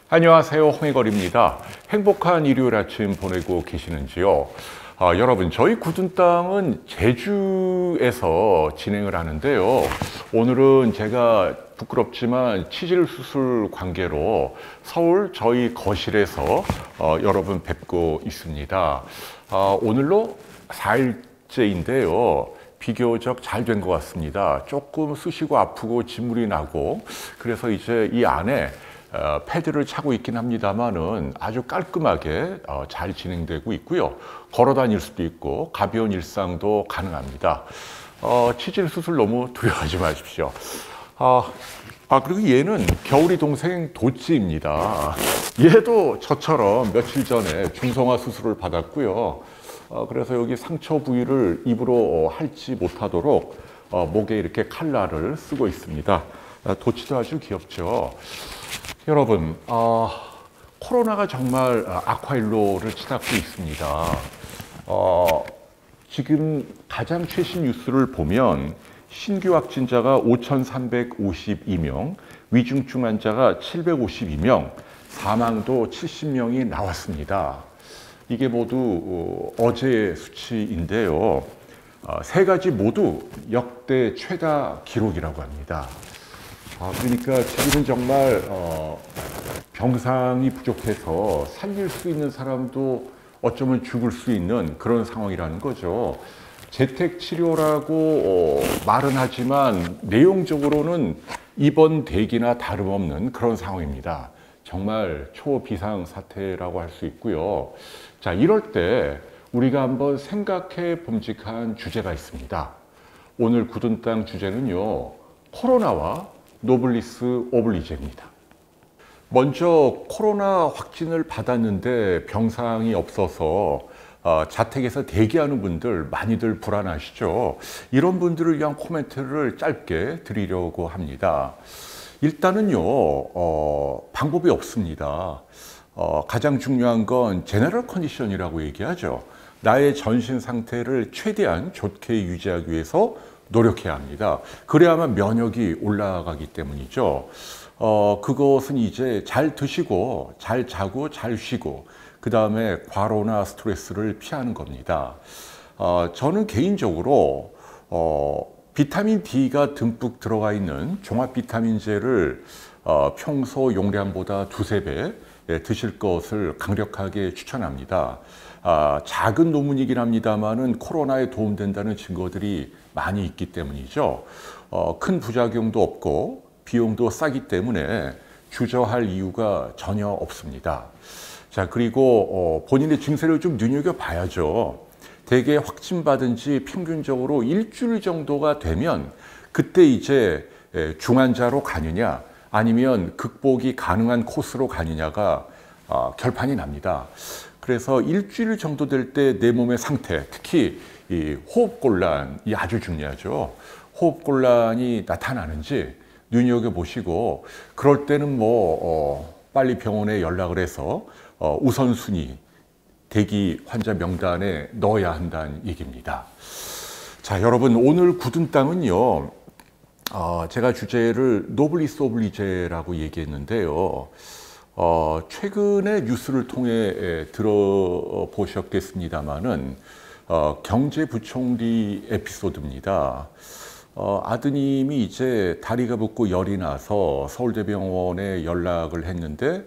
안녕하세요, 홍해걸입니다. 행복한 일요일 아침 보내고 계시는지요? 여러분, 저희 굳은 땅은 제주에서 진행을 하는데요. 오늘은 제가 부끄럽지만 치질 수술 관계로 서울 저희 거실에서 여러분 뵙고 있습니다. 오늘로 4일째인데요. 비교적 잘 된 것 같습니다. 조금 쑤시고 아프고 진물이 나고, 그래서 이제 이 안에 패드를 차고 있긴 합니다만은 아주 깔끔하게 잘 진행되고 있고요. 걸어 다닐 수도 있고 가벼운 일상도 가능합니다. 치질 수술 너무 두려워하지 마십시오. 그리고 얘는 겨울이 동생 도찌입니다. 얘도 저처럼 며칠 전에 중성화 수술을 받았고요. 그래서 여기 상처 부위를 입으로 핥지 못하도록 목에 이렇게 칼날을 쓰고 있습니다. 도치도 아주 귀엽죠. 여러분, 코로나가 정말 악화일로를 치닫고 있습니다. 지금 가장 최신 뉴스를 보면 신규 확진자가 5,352명, 위중증 환자가 752명, 사망도 70명이 나왔습니다. 이게 모두 어제의 수치인데요. 세 가지 모두 역대 최다 기록이라고 합니다. 그러니까 지금은 정말 병상이 부족해서 살릴 수 있는 사람도 어쩌면 죽을 수 있는 그런 상황이라는 거죠. 재택 치료라고 말은 하지만 내용적으로는 입원 대기나 다름없는 그런 상황입니다. 정말 초비상 사태라고 할 수 있고요. 자, 이럴 때 우리가 한번 생각해 봄직한 주제가 있습니다. 오늘 굳은 땅 주제는요, 코로나와 노블리스 오블리제입니다. 먼저 코로나 확진을 받았는데 병상이 없어서 자택에서 대기하는 분들 많이들 불안하시죠. 이런 분들을 위한 코멘트를 짧게 드리려고 합니다. 일단은요, 방법이 없습니다. 가장 중요한 건 제너럴 컨디션이라고 얘기하죠. 나의 전신 상태를 최대한 좋게 유지하기 위해서 노력해야 합니다. 그래야만 면역이 올라가기 때문이죠. 그것은 이제 잘 드시고, 잘 자고, 잘 쉬고, 그 다음에 과로나 스트레스를 피하는 겁니다. 저는 개인적으로 비타민 D가 듬뿍 들어가 있는 종합 비타민제를 평소 용량보다 두세 배 드실 것을 강력하게 추천합니다. 작은 논문이긴 합니다만은 코로나에 도움된다는 증거들이 많이 있기 때문이죠. 큰 부작용도 없고 비용도 싸기 때문에 주저할 이유가 전혀 없습니다. 자, 그리고 본인의 증세를 좀 눈여겨봐야죠. 대개 확진받은 지 평균적으로 일주일 정도가 되면 그때 이제 중환자로 가느냐 아니면 극복이 가능한 코스로 가느냐가 결판이 납니다. 그래서 일주일 정도 될 때 내 몸의 상태, 특히 이 호흡곤란이 아주 중요하죠. 호흡곤란이 나타나는지 눈여겨보시고, 그럴 때는 빨리 병원에 연락을 해서 우선순위 대기 환자 명단에 넣어야 한다는 얘기입니다. 자, 여러분, 오늘 굳은 땅은요, 제가 주제를 노블리스 오블리제라고 얘기했는데요. 최근에 뉴스를 통해 들어보셨겠습니다마는 경제부총리 에피소드입니다. 아드님이 이제 다리가 붓고 열이 나서 서울대병원에 연락을 했는데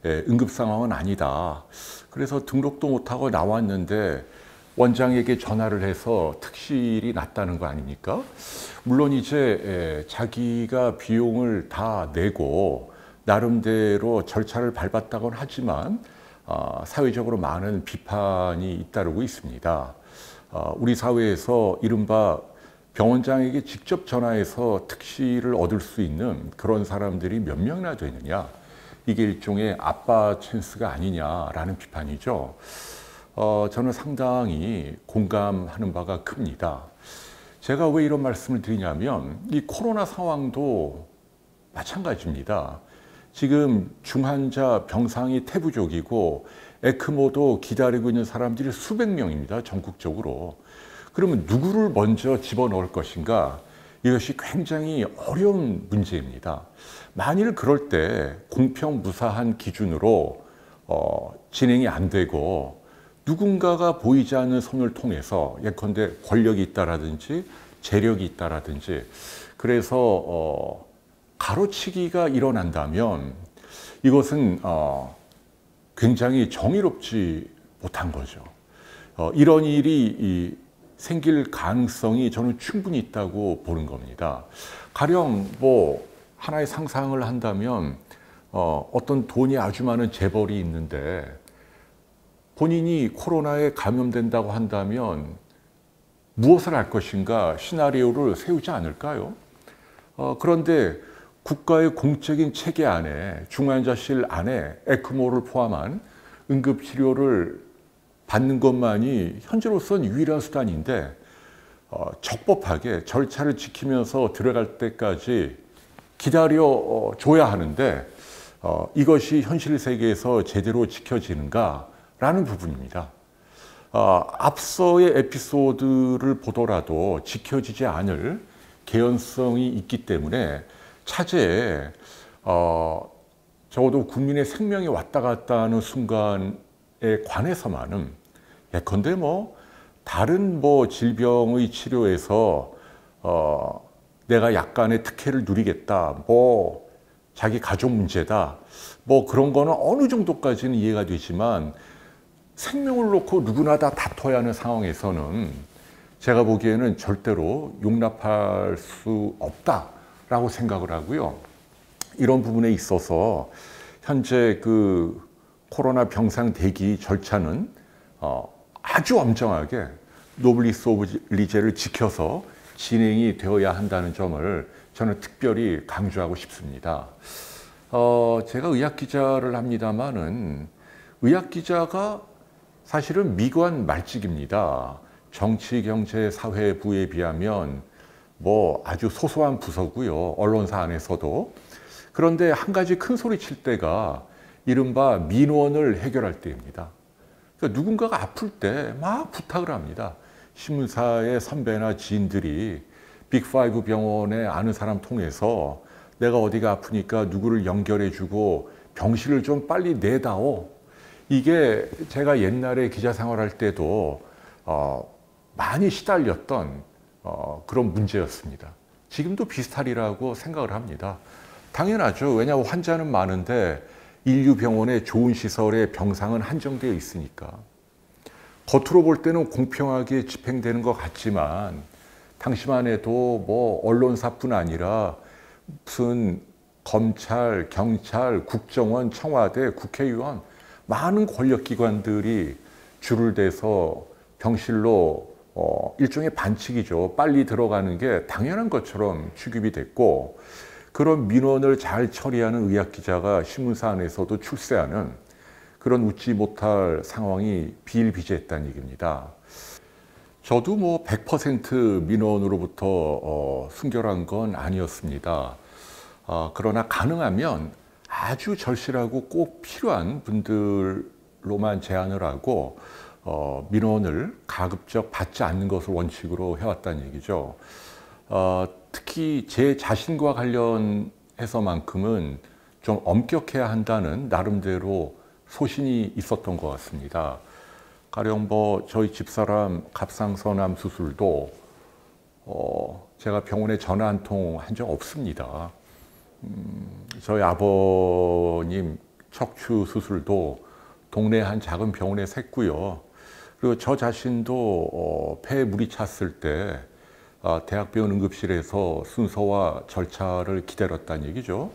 응급 상황은 아니다. 그래서 등록도 못하고 나왔는데 원장에게 전화를 해서 특실이 났다는 거 아닙니까? 물론 이제 자기가 비용을 다 내고 나름대로 절차를 밟았다고는 하지만 사회적으로 많은 비판이 잇따르고 있습니다. 우리 사회에서 이른바 병원장에게 직접 전화해서 특실을 얻을 수 있는 그런 사람들이 몇 명이나 되느냐, 이게 일종의 아빠 찬스가 아니냐라는 비판이죠. 저는 상당히 공감하는 바가 큽니다. 제가 왜 이런 말씀을 드리냐면 이 코로나 상황도 마찬가지입니다. 지금 중환자 병상이 태부족이고 에크모도 기다리고 있는 사람들이 수백 명입니다. 전국적으로. 그러면 누구를 먼저 집어넣을 것인가? 이것이 굉장히 어려운 문제입니다. 만일 그럴 때 공평무사한 기준으로 진행이 안 되고 누군가가 보이지 않는 손을 통해서 예컨대 권력이 있다라든지 재력이 있다라든지 그래서 가로치기가 일어난다면 이것은 굉장히 정의롭지 못한 거죠. 이런 일이 생길 가능성이 저는 충분히 있다고 보는 겁니다. 가령 뭐 하나의 상상을 한다면 어떤 돈이 아주 많은 재벌이 있는데 본인이 코로나에 감염된다고 한다면 무엇을 할 것인가 시나리오를 세우지 않을까요? 그런데 국가의 공적인 체계 안에 중환자실 안에 에크모를 포함한 응급치료를 받는 것만이 현재로서는 유일한 수단인데 적법하게 절차를 지키면서 들어갈 때까지 기다려 줘야 하는데 이것이 현실 세계에서 제대로 지켜지는가라는 부분입니다. 앞서의 에피소드를 보더라도 지켜지지 않을 개연성이 있기 때문에 차제에 적어도 국민의 생명이 왔다 갔다 하는 순간에 관해서만은 예컨대 뭐 다른 뭐 질병의 치료에서 내가 약간의 특혜를 누리겠다, 뭐 자기 가족 문제다, 뭐 그런 거는 어느 정도까지는 이해가 되지만 생명을 놓고 누구나 다 다퉈야 하는 상황에서는 제가 보기에는 절대로 용납할 수 없다라고 생각을 하고요. 이런 부분에 있어서 현재 그 코로나 병상 대기 절차는 아주 엄정하게 노블리스 오블리제를 지켜서 진행이 되어야 한다는 점을 저는 특별히 강조하고 싶습니다. 제가 의학 기자를 합니다만은 의학 기자가 사실은 미관 말직입니다. 정치, 경제, 사회부에 비하면 뭐 아주 소소한 부서고요. 언론사 안에서도. 그런데 한 가지 큰 소리 칠 때가 이른바 민원을 해결할 때입니다. 그러니까 누군가가 아플 때 막 부탁을 합니다. 신문사의 선배나 지인들이 빅5 병원에 아는 사람 통해서 내가 어디가 아프니까 누구를 연결해주고 병실을 좀 빨리 내다오. 이게 제가 옛날에 기자 생활할 때도 많이 시달렸던 그런 문제였습니다. 지금도 비슷하리라고 생각을 합니다. 당연하죠. 왜냐하면 환자는 많은데 인류병원의 좋은 시설에 병상은 한정되어 있으니까. 겉으로 볼 때는 공평하게 집행되는 것 같지만 당시만 해도 뭐 언론사뿐 아니라 무슨 검찰, 경찰, 국정원, 청와대, 국회의원 많은 권력기관들이 줄을 대서 병실로 일종의 반칙이죠. 빨리 들어가는 게 당연한 것처럼 취급이 됐고 그런 민원을 잘 처리하는 의학기자가 신문사 안에서도 출세하는 그런 웃지 못할 상황이 비일비재했다는 얘기입니다. 저도 뭐 100% 민원으로부터 순결한 건 아니었습니다. 그러나 가능하면 아주 절실하고 꼭 필요한 분들로만 제한을 하고 민원을 가급적 받지 않는 것을 원칙으로 해왔다는 얘기죠. 특히 제 자신과 관련해서만큼은 좀 엄격해야 한다는 나름대로 소신이 있었던 것 같습니다. 가령 뭐 저희 집사람 갑상선암 수술도 제가 병원에 전화 한 통 한 적 없습니다. 저희 아버님 척추 수술도 동네 한 작은 병원에서 했고요. 그리고 저 자신도 폐에 물이 찼을 때 대학병원 응급실에서 순서와 절차를 기다렸다는 얘기죠.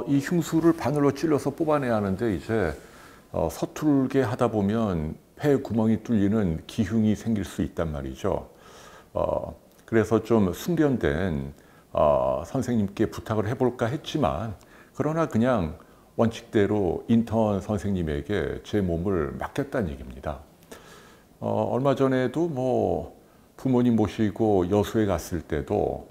이 흉수를 바늘로 찔러서 뽑아내야 하는데 이제 서툴게 하다 보면 폐 구멍이 뚫리는 기흉이 생길 수 있단 말이죠. 그래서 좀 숙련된 선생님께 부탁을 해볼까 했지만 그러나 그냥 원칙대로 인턴 선생님에게 제 몸을 맡겼다는 얘기입니다. 얼마 전에도 뭐 부모님 모시고 여수에 갔을 때도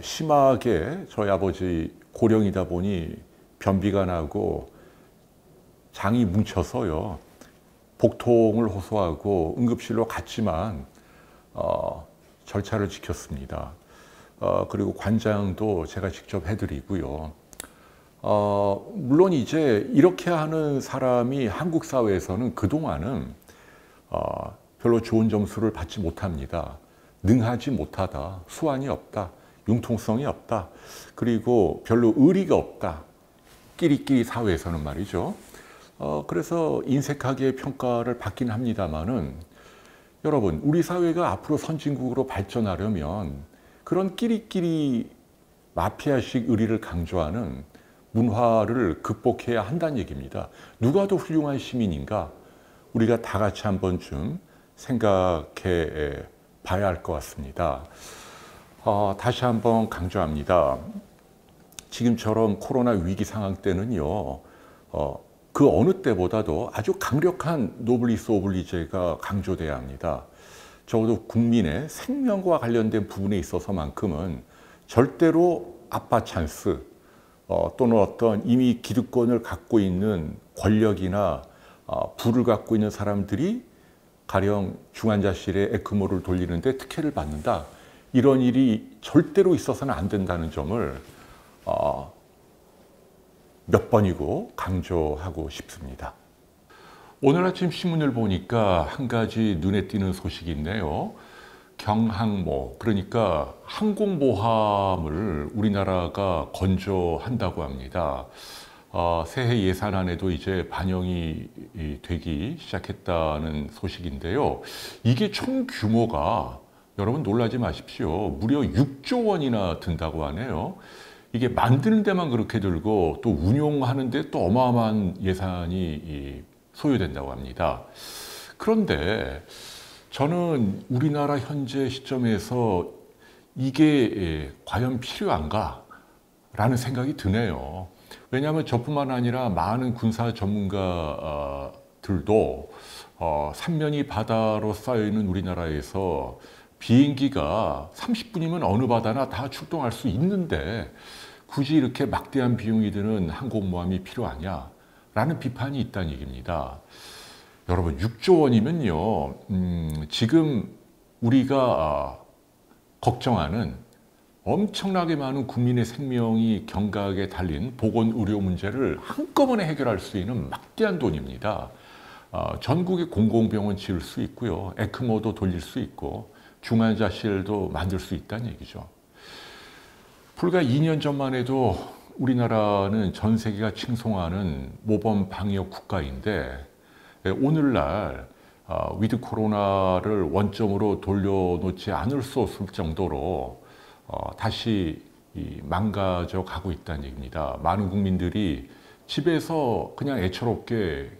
심하게 저희 아버지 고령이다 보니 변비가 나고 장이 뭉쳐서요. 복통을 호소하고 응급실로 갔지만 절차를 지켰습니다. 그리고 관장도 제가 직접 해드리고요. 물론 이제 이렇게 하는 사람이 한국 사회에서는 그동안은 별로 좋은 점수를 받지 못합니다. 능하지 못하다, 수완이 없다, 융통성이 없다, 그리고 별로 의리가 없다. 끼리끼리 사회에서는 말이죠. 그래서 인색하게 평가를 받긴 합니다만은 여러분, 우리 사회가 앞으로 선진국으로 발전하려면 그런 끼리끼리 마피아식 의리를 강조하는 문화를 극복해야 한다는 얘기입니다. 누가 더 훌륭한 시민인가? 우리가 다 같이 한 번쯤 생각해 봐야 할 것 같습니다. 다시 한번 강조합니다. 지금처럼 코로나 위기 상황 때는요, 그 어느 때보다도 아주 강력한 노블리스 오블리제가 강조돼야 합니다. 적어도 국민의 생명과 관련된 부분에 있어서만큼은 절대로 아빠 찬스 또는 어떤 이미 기득권을 갖고 있는 권력이나 부를 갖고 있는 사람들이 가령 중환자실에 에크모를 돌리는데 특혜를 받는다. 이런 일이 절대로 있어서는 안 된다는 점을 몇 번이고 강조하고 싶습니다. 오늘 아침 신문을 보니까 한 가지 눈에 띄는 소식이 있네요. 경항모, 그러니까 항공모함을 우리나라가 건조한다고 합니다. 새해 예산안에도 이제 반영이 되기 시작했다는 소식인데요. 이게 총 규모가 여러분 놀라지 마십시오. 무려 6조 원이나 든다고 하네요. 이게 만드는 데만 그렇게 들고 또 운용하는 데 또 어마어마한 예산이 소요된다고 합니다. 그런데 저는 우리나라 현재 시점에서 이게 과연 필요한가? 라는 생각이 드네요. 왜냐하면 저뿐만 아니라 많은 군사 전문가들도 삼면이 바다로 쌓여있는 우리나라에서 비행기가 30분이면 어느 바다나 다 출동할 수 있는데 굳이 이렇게 막대한 비용이 드는 항공모함이 필요하냐? 라는 비판이 있다는 얘기입니다. 여러분 6조 원이면요, 지금 우리가 걱정하는 엄청나게 많은 국민의 생명이 경각에 달린 보건의료 문제를 한꺼번에 해결할 수 있는 막대한 돈입니다. 전국에 공공병원 지을 수 있고요, 에크모도 돌릴 수 있고 중환자실도 만들 수 있다는 얘기죠. 불과 2년 전만 해도 우리나라는 전 세계가 칭송하는 모범 방역 국가인데 오늘날 위드 코로나를 원점으로 돌려놓지 않을 수 없을 정도로 다시 망가져 가고 있다는 얘기입니다. 많은 국민들이 집에서 그냥 애처롭게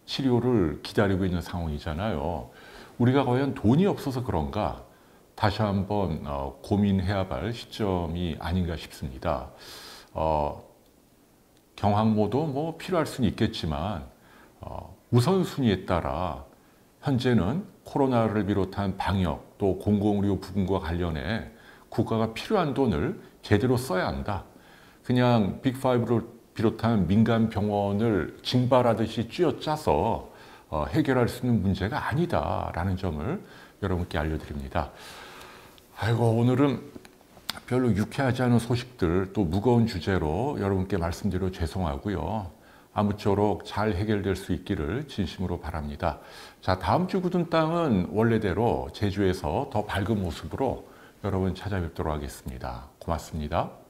치료를 기다리고 있는 상황이잖아요. 우리가 과연 돈이 없어서 그런가? 다시 한번 고민해야 할 시점이 아닌가 싶습니다. 경항모도 뭐 필요할 수는 있겠지만 우선순위에 따라 현재는 코로나를 비롯한 방역 또 공공의료 부분과 관련해 국가가 필요한 돈을 제대로 써야 한다. 그냥 빅5를 비롯한 민간 병원을 징발하듯이 쥐어짜서 해결할 수 있는 문제가 아니다라는 점을 여러분께 알려드립니다. 아이고, 오늘은 별로 유쾌하지 않은 소식들 또 무거운 주제로 여러분께 말씀드려 죄송하고요. 아무쪼록 잘 해결될 수 있기를 진심으로 바랍니다. 자, 다음 주 굳은 땅은 원래대로 제주에서 더 밝은 모습으로 여러분 찾아뵙도록 하겠습니다. 고맙습니다.